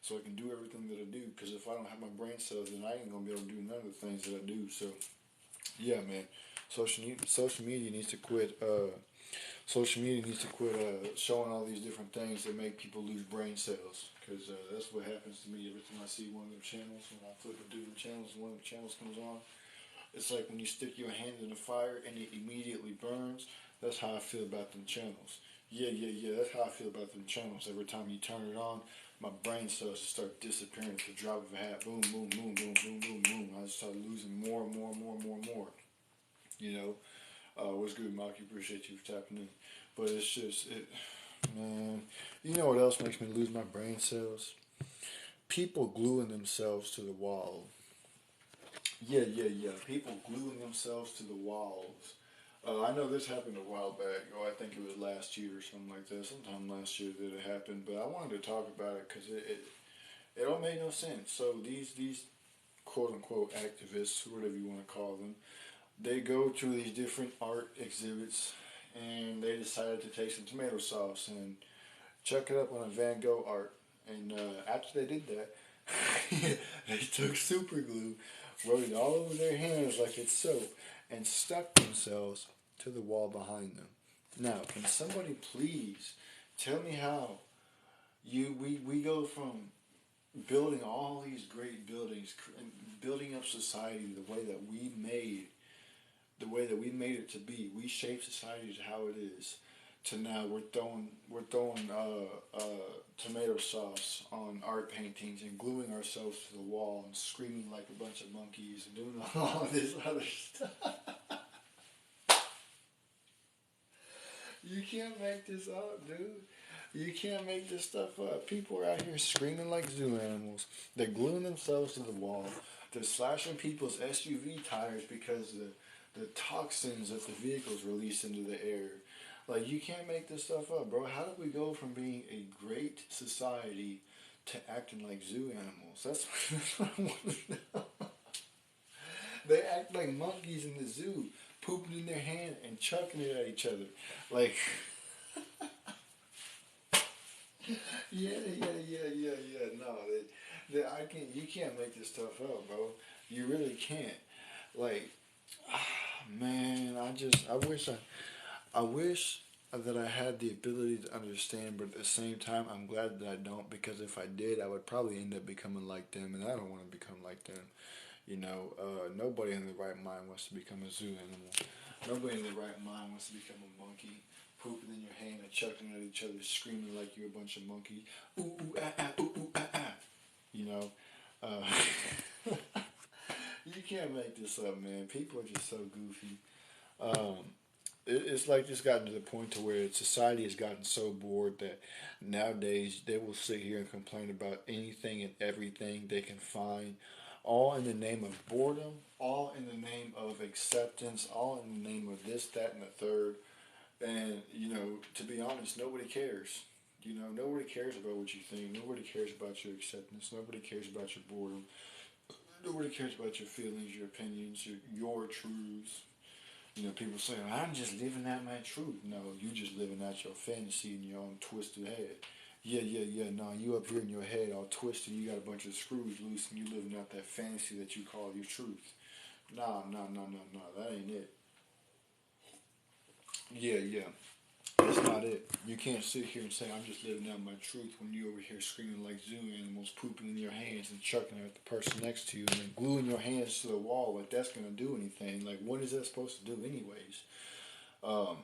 so I can do everything that I do. Because if I don't have my brain cells, then I ain't gonna be able to do none of the things that I do. So yeah, man, social media needs to quit. Social media needs to quit showing all these different things that make people lose brain cells. Because that's what happens to me every time I see one of them channels. When I flip through the channels, one of the channels comes on. It's like when you stick your hand in the fire and it immediately burns. That's how I feel about them channels. Yeah, yeah, yeah. That's how I feel about them channels. Every time you turn it on, my brain starts to start disappearing at the drop of a hat. Boom, boom, boom, boom, boom, boom, boom. I just start losing more and more and more and more and more. You know, what's good, Mike? Appreciate you for tapping in. But it's just it, man. You know what else makes me lose my brain cells? People gluing themselves to the wall. Yeah, yeah, yeah. People gluing themselves to the walls. I know this happened a while back. Oh, I think it was last year or something like that. Sometime last year that it happened. But I wanted to talk about it because it don't make no sense. So these quote unquote activists, whatever you want to call them, they go to these different art exhibits and they decided to take some tomato sauce and chuck it up on a Van Gogh art. And after they did that, they took super glue, wrote it all over their hands like it's soap, and stuck themselves to the wall behind them. Now, can somebody please tell me how we go from building all these great buildings and building up society the way that we made it to be. We shaped society to how it is. To now we're throwing tomato sauce on art paintings and gluing ourselves to the wall and screaming like a bunch of monkeys and doing all this other stuff. You can't make this up, dude. You can't make this stuff up. People are out here screaming like zoo animals. They're gluing themselves to the wall. They're slashing people's SUV tires because the toxins that the vehicles release into the air. Like, you can't make this stuff up, bro. How did we go from being a great society to acting like zoo animals? That's what I want to know. They act like monkeys in the zoo, pooping in their hand and chucking it at each other. Like, yeah, yeah, yeah, yeah, yeah. No, I can't. You can't make this stuff up, bro. You really can't. Like, man, I wish that I had the ability to understand, but at the same time, I'm glad that I don't because if I did, I would probably end up becoming like them, and I don't want to become like them. Nobody in the right mind wants to become a zoo animal. Nobody in the right mind wants to become a monkey, pooping in your hand and chucking at each other, screaming like you're a bunch of monkeys. Ooh, ooh, ah, ah, ooh, ooh, ah, ah. You know, uh, you can't make this up, man. People are just so goofy. Um, it's like it's gotten to the point to where society has gotten so bored that nowadays they will sit here and complain about anything and everything they can find, all in the name of boredom, all in the name of acceptance, all in the name of this, that, and the third. And to be honest, nobody cares. Nobody cares about what you think. Nobody cares about your acceptance. Nobody cares about your boredom. Nobody cares about your feelings, your opinions, your truths. People say, I'm just living out my truth. No, you just living out your fantasy in your own twisted head. Yeah, yeah, yeah. No, you up here in your head all twisted. You got a bunch of screws loose and you living out that fantasy that you call your truth. Nah, nah, nah, nah, nah. That ain't it. Yeah, yeah. That's not it. You can't sit here and say, I'm just living out my truth when you over here screaming like zoo animals, pooping in your hands and chucking it at the person next to you and then gluing your hands to the wall like that's going to do anything. Like, what is that supposed to do anyways? Um,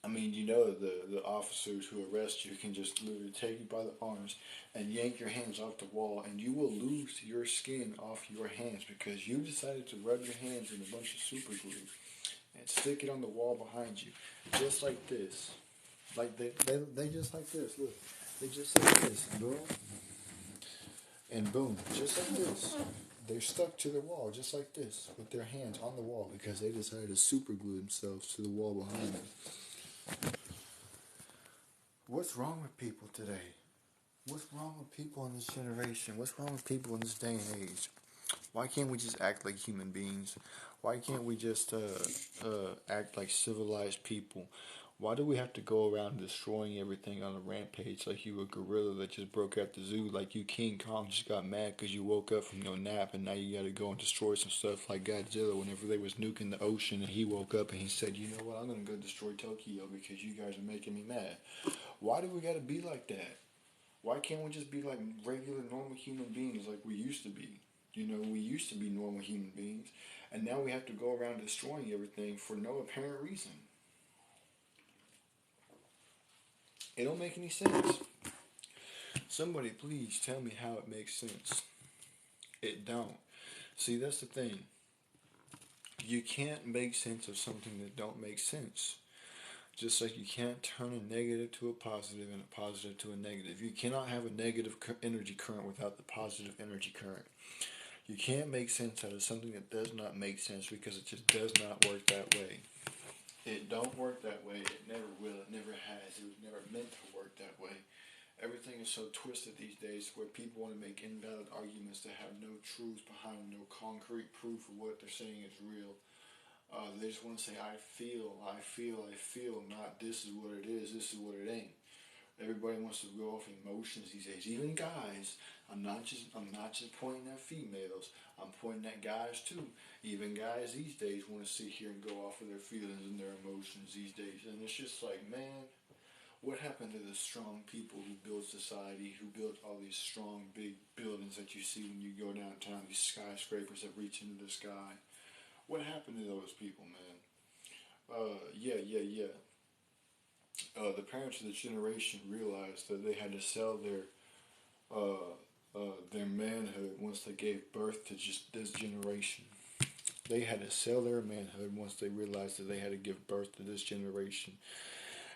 I mean, the officers who arrest you can just literally take you by the arms and yank your hands off the wall, and you will lose your skin off your hands because you decided to rub your hands in a bunch of super glue and stick it on the wall behind you, just like this. Like they just like this. Look, they just like this. Boom and boom, just like this. They're stuck to the wall just like this with their hands on the wall because they decided to super glue themselves to the wall behind them. What's wrong with people today? What's wrong with people in this generation? What's wrong with people in this day and age? Why can't we just act like human beings? Why can't we just act like civilized people? Why do we have to go around destroying everything on a rampage like you a gorilla that just broke out the zoo? Like you King Kong just got mad because you woke up from your nap and now you got to go and destroy some stuff like Godzilla whenever they was nuking the ocean and he woke up and he said, you know what, I'm going to go destroy Tokyo because you guys are making me mad. Why do we got to be like that? Why can't we just be like regular, normal human beings like we used to be? You know, we used to be normal human beings, and now we have to go around destroying everything for no apparent reason. It don't make any sense. Somebody please tell me how it makes sense. It don't. See, that's the thing. You can't make sense of something that don't make sense. Just like you can't turn a negative to a positive and a positive to a negative. You cannot have a negative energy current without the positive energy current. You can't make sense out of something that does not make sense because it just does not work that way. It don't work that way. It never will. It never has. It was never meant to work that way. Everything is so twisted these days where people want to make invalid arguments that have no truth behind, no concrete proof of what they're saying is real. They just want to say, I feel, I feel, I feel, not this is what it is, this is what it ain't. Everybody wants to go off emotions these days. Even guys. I'm not just pointing at females. I'm pointing at guys too. Even guys these days want to sit here and go off of their feelings and their emotions these days. And it's just like, man, what happened to the strong people who built society, who built all these strong, big buildings that you see when you go downtown, these skyscrapers that reach into the sky? What happened to those people, man? Yeah. The parents of the generation realized that they had to sell their manhood once they gave birth to just this generation. They had to sell their manhood once they realized that they had to give birth to this generation.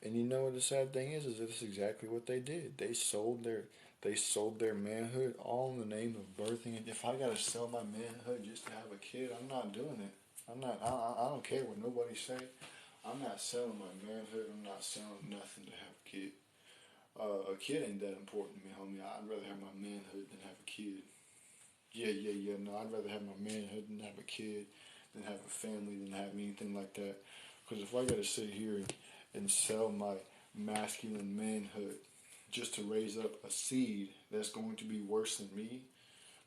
And you know what the sad thing is that's exactly what they did. They sold their manhood all in the name of birthing. And if I gotta sell my manhood just to have a kid, I'm not doing it. I'm not. I don't care what nobody say. I'm not selling my manhood. I'm not selling nothing to have a kid. A kid ain't that important to me, homie. I'd rather have my manhood than have a kid. Yeah. No, I'd rather have my manhood than have a kid, than have a family, than have anything like that. Because if I gotta sit here and sell my masculine manhood just to raise up a seed that's going to be worse than me,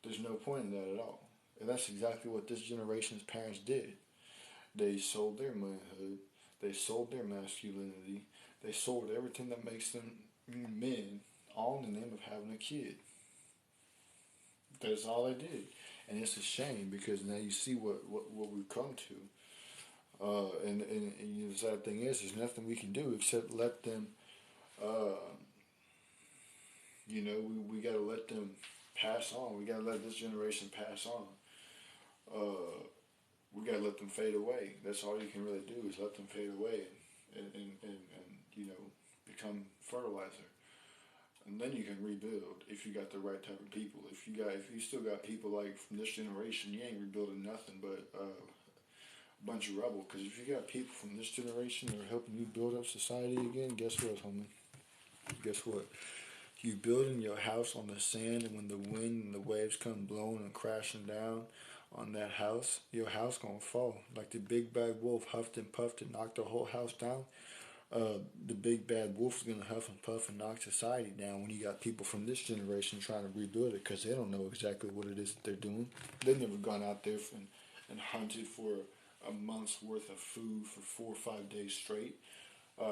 there's no point in that at all. And that's exactly what this generation's parents did. They sold their manhood, they sold their masculinity, they sold everything that makes them men, all in the name of having a kid. That's all they did. And it's a shame because now you see what we've come to. And the sad thing is, there's nothing we can do except let them, uh, we got to let them pass on. We got to let this generation pass on. Uh, we got to let them fade away. That's all you can really do is let them fade away and become fertilizer. And then you can rebuild if you got the right type of people. If you still got people like from this generation, you ain't rebuilding nothing but a bunch of rubble. Because if you got people from this generation that are helping you build up society again, guess what, homie? Guess what? You building your house on the sand, and when the wind and the waves come blowing and crashing down on that house, your house gonna fall. Like the big bad wolf huffed and puffed and knocked the whole house down. The big bad wolf is gonna huff and puff and knock society down when you got people from this generation trying to rebuild it because they don't know exactly what it is that they're doing. They've never gone out there and hunted for a month's worth of food for 4 or 5 days straight.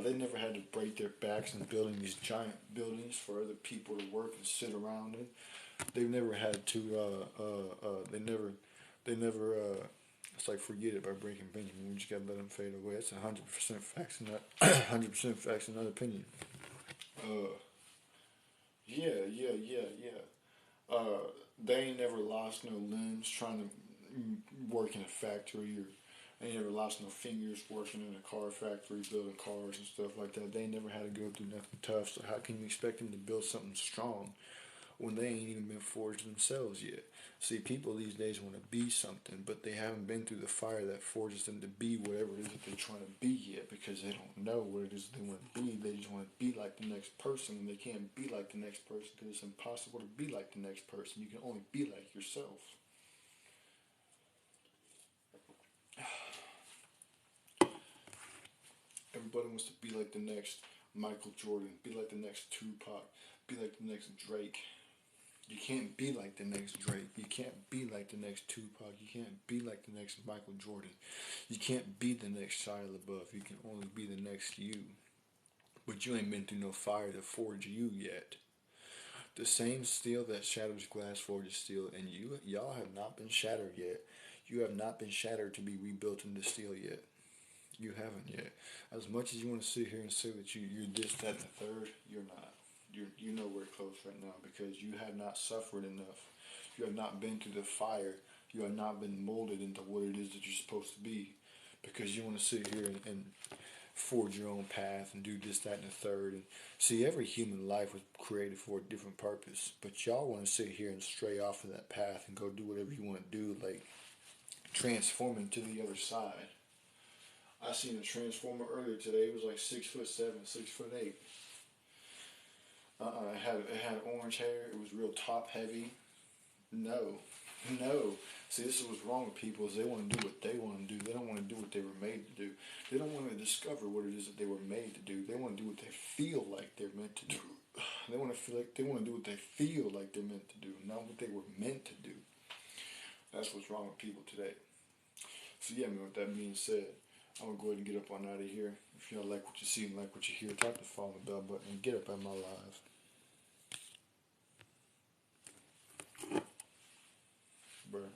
They never had to break their backs in building these giant buildings for other people to work and sit around in. They've never had to. They never. It's like forget it by Breaking Benjamin. We just gotta let them fade away. It's 100% facts, and not 100% facts, and not opinion. Uh, yeah. They ain't never lost no limbs trying to work in a factory, or they ain't never lost no fingers working in a car factory building cars and stuff like that. They ain't never had to go through nothing tough. So how can you expect them to build something strong when they ain't even been forged themselves yet? See, people these days want to be something, but they haven't been through the fire that forges them to be whatever it is that they're trying to be yet because they don't know what it is they want to be. They just want to be like the next person, and they can't be like the next person because it's impossible to be like the next person. You can only be like yourself. Everybody wants to be like the next Michael Jordan, be like the next Tupac, be like the next Drake. You can't be like the next Drake. You can't be like the next Tupac. You can't be like the next Michael Jordan. You can't be the next Shia LaBeouf. You can only be the next you. But you ain't been through no fire to forge you yet. The same steel that shatters glass forges steel, and y'all have not been shattered yet. You have not been shattered to be rebuilt into steel yet. You haven't yet. As much as you want to sit here and say that you're this, that, and the third, you're not. You're nowhere close right now because you have not suffered enough. You have not been through the fire. You have not been molded into what it is that you're supposed to be because you want to sit here and forge your own path and do this, that, and the third. And see, every human life was created for a different purpose, but y'all want to sit here and stray off of that path and go do whatever you want to do, like transforming to the other side. I seen a transformer earlier today. It was like 6'7", 6'8". It had orange hair. It was real top heavy. No, no. See, this is what's wrong with people is they want to do what they want to do. They don't want to do what they were made to do. They don't want to discover what it is that they were made to do. They want to do what they feel like they're meant to do. They want to feel like they want to do what they feel like they're meant to do, not what they were meant to do. That's what's wrong with people today. So yeah, man. With that being said, I'm gonna go ahead and get up on out of here. If y'all like what you see and like what you hear, tap the follow bell button and get up at my live. Bruh.